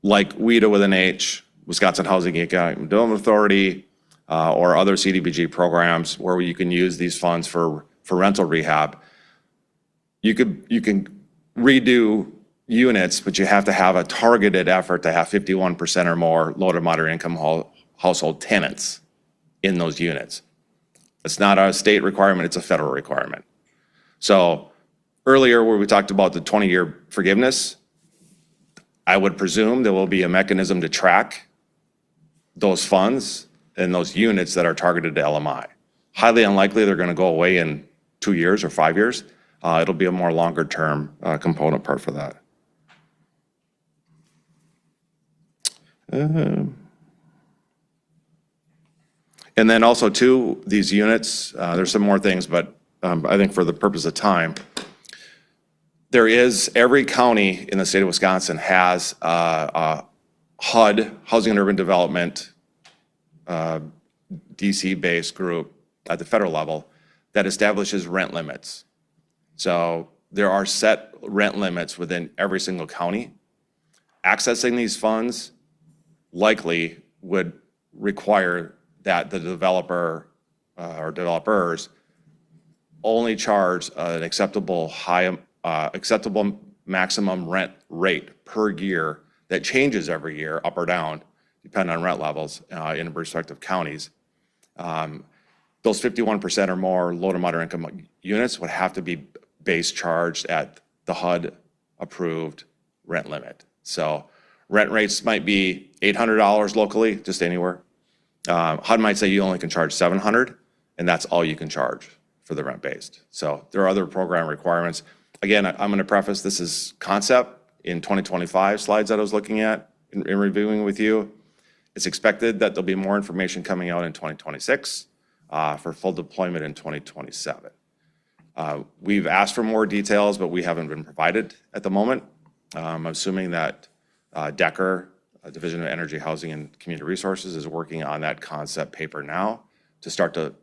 Speaker 8: like WHEDA with an H, Wisconsin Housing Economic Development Authority, or other CDBG programs where you can use these funds for rental rehab. You can redo units, but you have to have a targeted effort to have 51% or more low to moderate income household tenants in those units. It's not a state requirement, it's a federal requirement. So earlier where we talked about the 20-year forgiveness, I would presume there will be a mechanism to track those funds and those units that are targeted to LMI. Highly unlikely they're going to go away in 2 years or 5 years. It'll be a more longer term component part for that. And then also too, these units, there's some more things, but I think for the purpose of time, there is, every county in the state of Wisconsin has a HUD, Housing and Urban Development, DC-based group at the federal level that establishes rent limits. So there are set rent limits within every single county. Accessing these funds likely would require that the developer or developers only charge an acceptable maximum rent rate per year that changes every year, up or down, depending on rent levels in respective counties. Those 51% or more low to moderate income units would have to be base charged at the HUD approved rent limit. So rent rates might be $800 locally, just anywhere. HUD might say you only can charge $700, and that's all you can charge for the rent based. So there are other program requirements. Again, I'm going to preface this is concept in 2025 slides that I was looking at in reviewing with you. It's expected that there'll be more information coming out in 2026 for full deployment in 2027. We've asked for more details, but we haven't been provided at the moment. I'm assuming that Decker, Division of Energy, Housing, and Community Resources, is working on that concept paper now to start to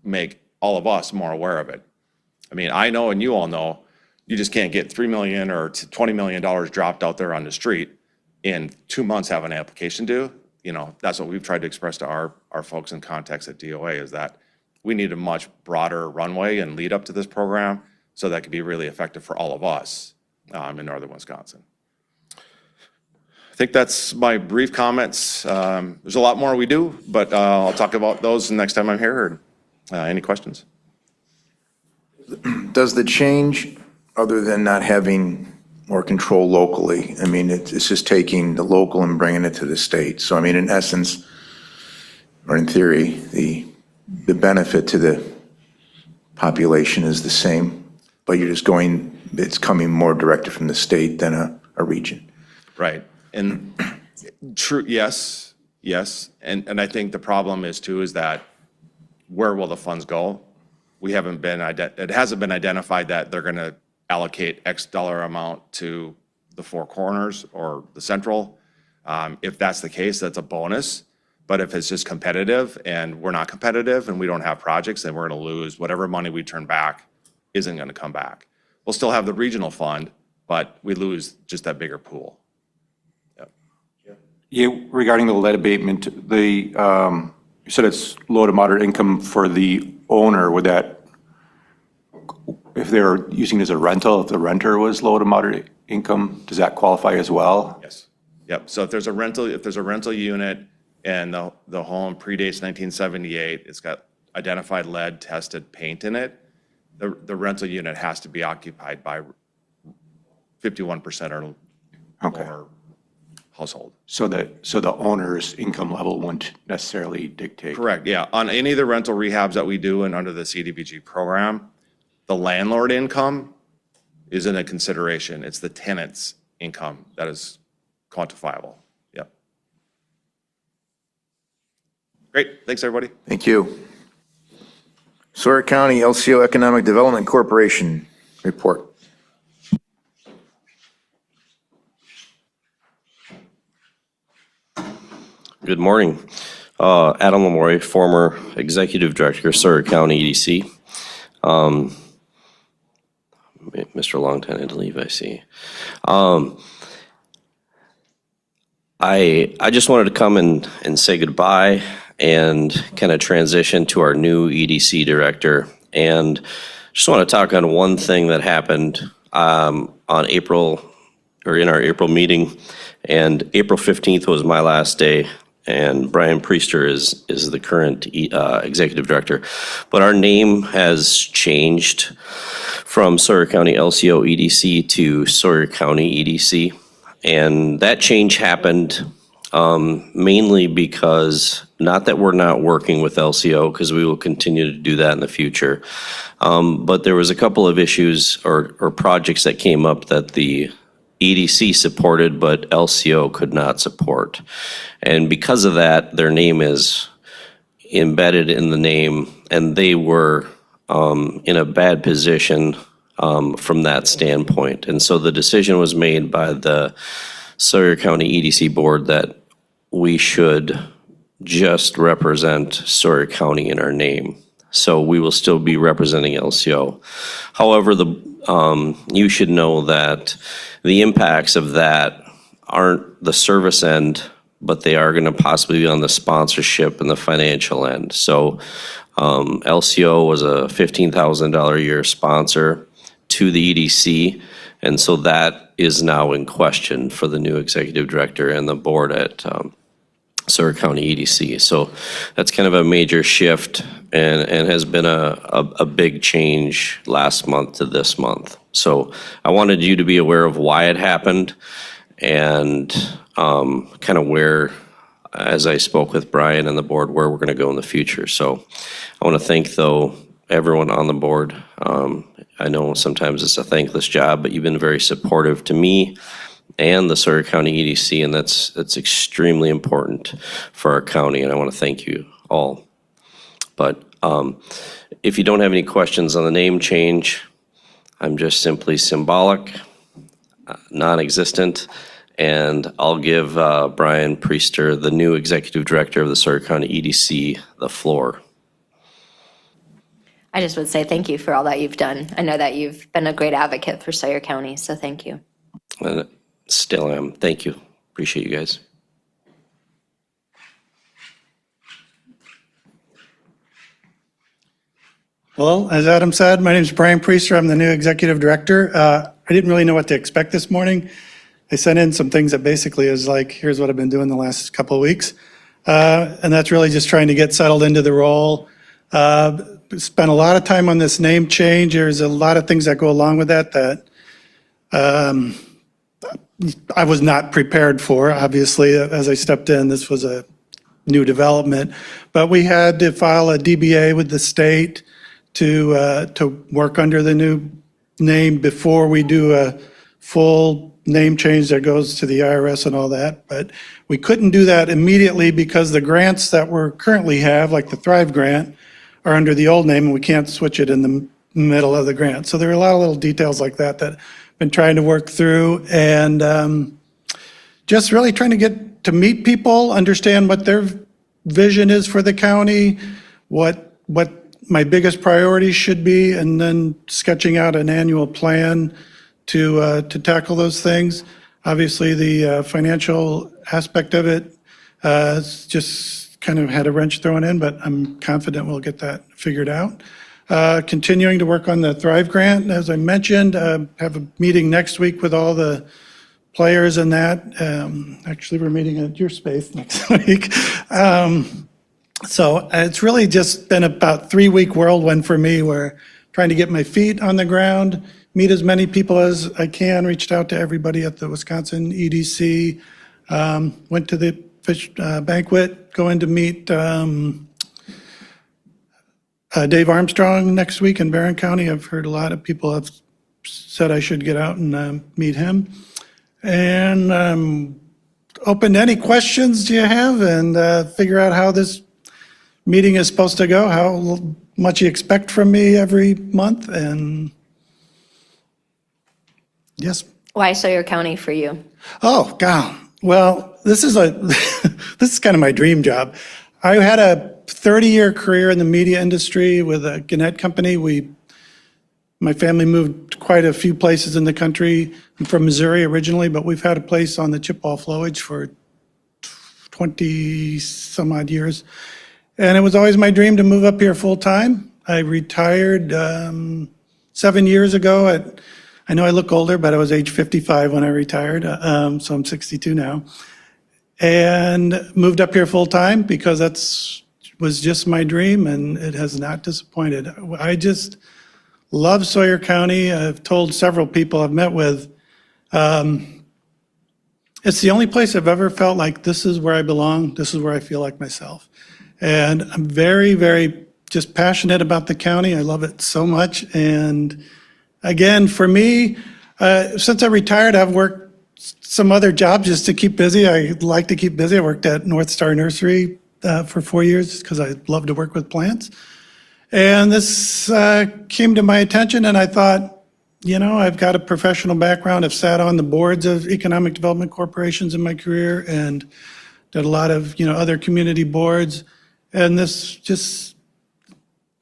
Speaker 8: make all of us more aware of it. I mean, I know and you all know, you just can't get $3 million or $20 million dropped out there on the street in 2 months have an application due. You know, that's what we've tried to express to our folks in context at DOA, is that we need a much broader runway and lead up to this program so that can be really effective for all of us in northern Wisconsin. I think that's my brief comments. There's a lot more we do, but I'll talk about those the next time I'm here. Any questions?
Speaker 4: Does the change, other than not having more control locally, I mean, it's just taking the local and bringing it to the state. So, I mean, in essence, or in theory, the benefit to the population is the same, but you're just going, it's coming more directed from the state than a region.
Speaker 8: Right. And true, yes. And I think the problem is too, is that where will the funds go? It hasn't been identified that they're going to allocate X dollar amount to the Four Corners or the Central. If that's the case, that's a bonus. But if it's just competitive and we're not competitive and we don't have projects, then we're going to lose whatever money we turn back isn't going to come back. We'll still have the regional fund, but we lose just that bigger pool.
Speaker 9: Yeah, regarding the lead abatement, you said it's low to moderate income for the owner. Would that, if they're using it as a rental, if the renter was low to moderate income, does that qualify as well?
Speaker 8: Yes. Yep, so if there's a rental unit and the home predates 1978, it's got identified lead tested paint in it, the rental unit has to be occupied by 51% or
Speaker 9: Okay.
Speaker 8: more household.
Speaker 9: So the owner's income level wouldn't necessarily dictate?
Speaker 8: Correct, yeah. On any of the rental rehabs that we do and under the CDBG program, the landlord income isn't a consideration. It's the tenant's income that is quantifiable. Yep. Great, thanks, everybody.
Speaker 4: Thank you. Sawyer County LCO Economic Development Corporation report.
Speaker 10: Good morning. Adam Lamoy, former Executive Director, Sawyer County EDC. Mr. Longton had to leave, I see. I just wanted to come and say goodbye and kind of transition to our new EDC director. And just want to talk on one thing that happened on April, or in our April meeting. And April 15th was my last day. And Brian Priester is the current executive director. But our name has changed from Sawyer County LCO EDC to Sawyer County EDC. And that change happened mainly because, not that we're not working with LCO, because we will continue to do that in the future, but there was a couple of issues or projects that came up that the EDC supported, but LCO could not support. And because of that, their name is embedded in the name, and they were in a bad position from that standpoint. And so the decision was made by the Sawyer County EDC board that we should just represent Sawyer County in our name. So we will still be representing LCO. However, you should know that the impacts of that aren't the service end, but they are going to possibly be on the sponsorship and the financial end. So LCO was a $15,000 a year sponsor to the EDC, and so that is now in question for the new executive director and the board at Sawyer County EDC. So that's kind of a major shift and has been a big change last month to this month. So I wanted you to be aware of why it happened and kind of where, as I spoke with Brian and the board, where we're going to go in the future. So I want to thank, though, everyone on the board. I know sometimes it's a thankless job, but you've been very supportive to me and the Sawyer County EDC, and that's extremely important for our county, and I want to thank you all. But if you don't have any questions on the name change, I'm just simply symbolic, non-existent, and I'll give Brian Priester, the new executive director of the Sawyer County EDC, the floor.
Speaker 11: I just would say thank you for all that you've done. I know that you've been a great advocate for Sawyer County, so thank you.
Speaker 10: And still am. Thank you. Appreciate you guys.
Speaker 12: Well, as Adam said, my name is Brian Priester. I'm the new executive director. I didn't really know what to expect this morning. I sent in some things that basically is like, here's what I've been doing the last couple of weeks. And that's really just trying to get settled into the role. Spent a lot of time on this name change. There's a lot of things that go along with that I was not prepared for. Obviously, as I stepped in, this was a new development. But we had to file a DBA with the state to work under the new name before we do a full name change that goes to the IRS and all that. But we couldn't do that immediately because the grants that we currently have, like the Thrive grant, are under the old name, and we can't switch it in the middle of the grant. So there are a lot of little details like that that I've been trying to work through, and just really trying to get to meet people, understand what their vision is for the county, what my biggest priorities should be, and then sketching out an annual plan to tackle those things. Obviously, the financial aspect of it just kind of had a wrench thrown in, but I'm confident we'll get that figured out. Continuing to work on the Thrive grant, as I mentioned, have a meeting next week with all the players in that. Actually, we're meeting at your space next week. So it's really just been about 3-week whirlwind for me, where trying to get my feet on the ground, meet as many people as I can, reached out to everybody at the Wisconsin EDC, went to the fish banquet, going to meet Dave Armstrong next week in Barron County. I've heard a lot of people have said I should get out and meet him. And open to any questions you have, and figure out how this meeting is supposed to go, how much you expect from me every month, and yes.
Speaker 11: Why Sawyer County for you?
Speaker 12: Oh, God. Well, this is this is kind of my dream job. I had a 30-year career in the media industry with a Gannett company. My family moved quite a few places in the country. I'm from Missouri originally, but we've had a place on the Chippewa Flowage for 20 some odd years. And it was always my dream to move up here full time. I retired 7 years ago. I know I look older, but I was age 55 when I retired, so I'm 62 now. And moved up here full time because was just my dream, and it has not disappointed. I just love Sawyer County. I've told several people I've met with, it's the only place I've ever felt like this is where I belong, this is where I feel like myself. And I'm very, very just passionate about the county. I love it so much. And again, for me, since I retired, I've worked some other jobs just to keep busy. I like to keep busy. I worked at North Star Nursery for 4 years because I love to work with plants. And this came to my attention, and I thought, I've got a professional background. I've sat on the boards of economic development corporations in my career and did a lot of, other community boards. And this just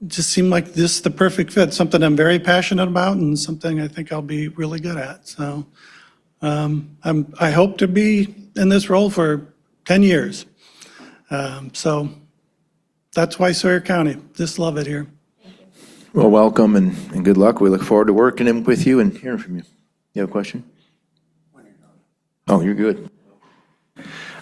Speaker 12: seemed like the perfect fit, something I'm very passionate about and something I think I'll be really good at. So I hope to be in this role for 10 years. So that's why Sawyer County. Just love it here.
Speaker 4: Well, welcome and good luck. We look forward to working with you and hearing from you. You have a question? Oh, you're good.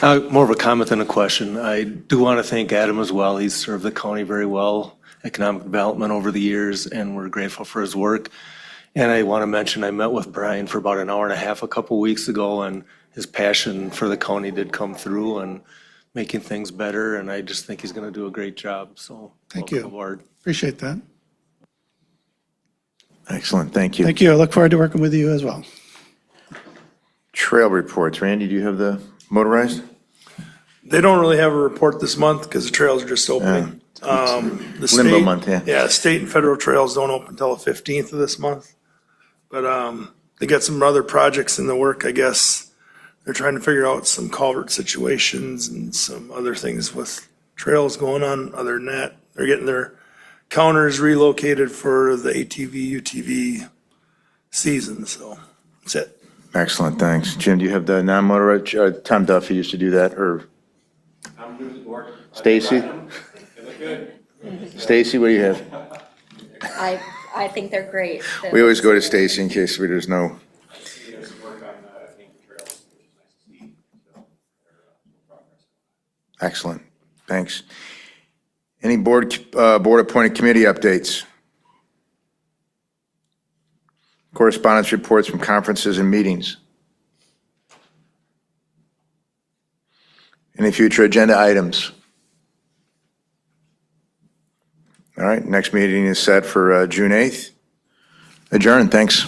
Speaker 13: More of a comment than a question. I do want to thank Adam as well. He's served the county very well, economic development over the years, and we're grateful for his work. And I want to mention I met with Brian for about an hour and a half a couple weeks ago, and his passion for the county did come through and making things better, and I just think he's going to do a great job. So
Speaker 12: thank you.
Speaker 13: Aboard.
Speaker 12: Appreciate that.
Speaker 4: Excellent. Thank you.
Speaker 12: Thank you. I look forward to working with you as well.
Speaker 4: Trail reports. Randy, do you have the motorized?
Speaker 1: They don't really have a report this month because the trails are just opening. The state,
Speaker 4: limbo month, yeah.
Speaker 1: Yeah, state and federal trails don't open until the 15th of this month. But they got some other projects in the work, I guess. They're trying to figure out some culvert situations and some other things with trails going on. Other than that, they're getting their counters relocated for the ATV, UTV season. So that's it.
Speaker 4: Excellent, thanks. Jim, do you have the non-motorized? Tom Duffy used to do that, or Stacy? Stacy, what do you have?
Speaker 11: I think they're great.
Speaker 4: We always go to Stacy in case there's no. Excellent, thanks. Any board appointed committee updates? Correspondence reports from conferences and meetings. Any future agenda items? All right, next meeting is set for June 8th. Adjourn, thanks.